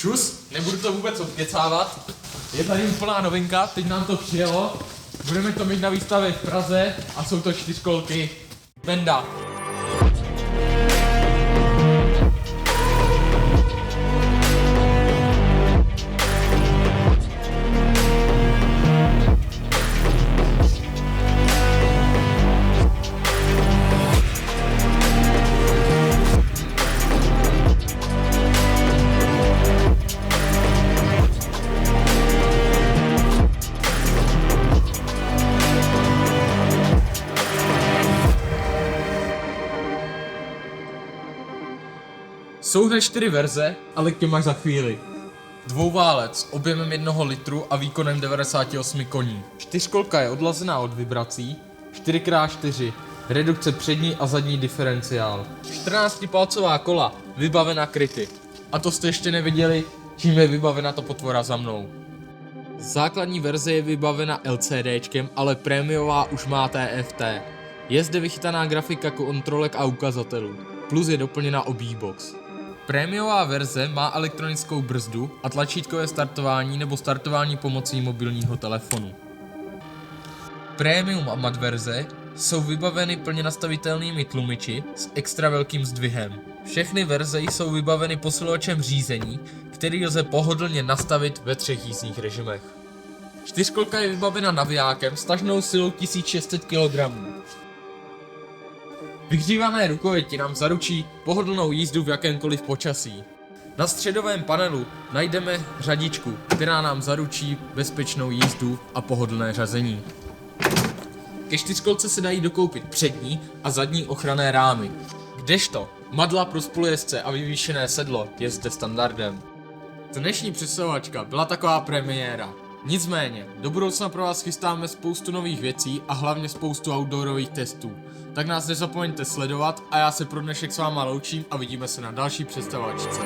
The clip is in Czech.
Čus, nebudu to vůbec odkecávat. Je tady úplná novinka, teď nám to přijelo. Budeme to mít na výstavě v Praze a jsou to 4kolky Benda. Jsou hned 4 verze, ale k těm máš za chvíli. Dvouválec objemem 1 litru a výkonem 98 koní. 4kolka je odlazená od vibrací, 4x4, redukce přední a zadní diferenciál. 14-palcová kola, vybavena kryty. A to jste ještě neviděli, čím je vybavena ta potvora za mnou. Základní verze je vybavena LCDčkem, ale prémiová už má TFT. Je zde vychytaná grafika kontrolek a ukazatelů, plus je doplněna OBBOX. Prémiová verze má elektronickou brzdu a tlačítkové startování nebo startování pomocí mobilního telefonu. Premium a mat verze jsou vybaveny plně nastavitelnými tlumiči s extra velkým zdvihem. Všechny verze jsou vybaveny posilovačem řízení, který lze pohodlně nastavit ve 3 jízdních režimech. 4kolka je vybavena navijákem s tažnou silou 1600 kg. Vyhřívané rukověti nám zaručí pohodlnou jízdu v jakémkoliv počasí. Na středovém panelu najdeme řadičku, která nám zaručí bezpečnou jízdu a pohodlné řazení. Ke 4kolce se dají dokoupit přední a zadní ochranné rámy, kdežto madla pro spolujezdce a vyvýšené sedlo je zde standardem. Dnešní přesovačka byla taková premiéra. Nicméně, do budoucna pro vás chystáme spoustu nových věcí a hlavně spoustu outdoorových testů. Tak nás nezapomeňte sledovat a já se pro dnešek s váma loučím a vidíme se na další představovačce.